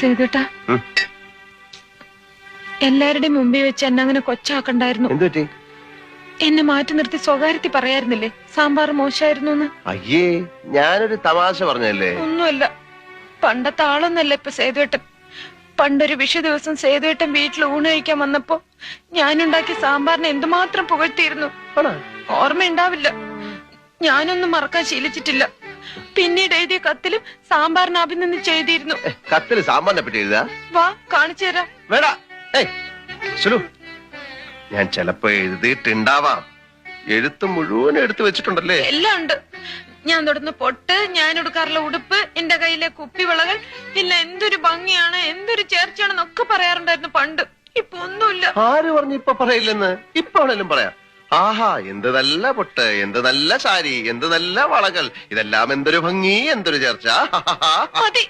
സേതുട്ടാ, എല്ലാവരുടെയും മുമ്പിൽ വെച്ച് എന്നെ അങ്ങനെ കൊച്ചാക്കണ്ടായിരുന്നു. എന്തുപറ്റി? എന്നെ മാറ്റി നിർത്തി സ്വകാര്യത്തിൽ പറയായിരുന്നില്ലേ സാമ്പാർ മോശമായിരുന്നു? അയ്യേ, ഞാനൊരു തമാശ പറഞ്ഞല്ലേ. ഒന്നുമല്ല, പണ്ടത്തെ ആളൊന്നല്ല ഇപ്പൊ സേതുവേട്ടൻ. പണ്ടൊരു വിഷു ദിവസം സേതുവേട്ടൻ വീട്ടിൽ ഊണ് കഴിക്കാൻ വന്നപ്പോ ഞാനുണ്ടാക്കിയ സാമ്പാറിനെ എന്തുമാത്രം പുകഴ്ത്തിയിരുന്നു. ഓർമ്മയുണ്ടാവില്ല, ഞാനൊന്നും മറക്കാൻ ശീലിച്ചിട്ടില്ല. പിന്നീട് എഴുതിയ കത്തിലും സാമ്പാറിന് അഭിനന്ദി ചെയ്തിരുന്നു. കത്തില് സാമ്പാറിനെ പറ്റി എഴുതാ? വാ, കാണിച്ചു തരാം. വേടാ, ഞാൻ ചിലപ്പോ എഴുതിയിട്ടുണ്ടാവാം. എഴുത്ത് മുഴുവൻ എടുത്തു വെച്ചിട്ടുണ്ടല്ലേ? എല്ലാം ഉണ്ട്. ഞാൻ തൊടുന്ന പൊട്ട്, ഞാൻ എടുക്കാറുള്ള ഉടുപ്പ്, എന്റെ കയ്യിലെ കുപ്പിവിളകൾ, ഇല്ല എന്തൊരു ഭംഗിയാണ്, എന്തൊരു ചേർച്ചയാണെന്നൊക്കെ പറയാറുണ്ടായിരുന്നു പണ്ട്. ഇപ്പൊ ഒന്നുമില്ല. ആര് പറഞ്ഞു ഇപ്പൊ പറയില്ലെന്ന്? ഇപ്പൊ ആണേലും പറയാം. ആഹാ, എന്ത് നല്ല പൊട്ട്, എന്ത് നല്ല സാരി, എന്ത് നല്ല വളകൾ, ഇതെല്ലാം എന്തൊരു ഭംഗി, എന്തൊരു ചേർച്ച. മതി.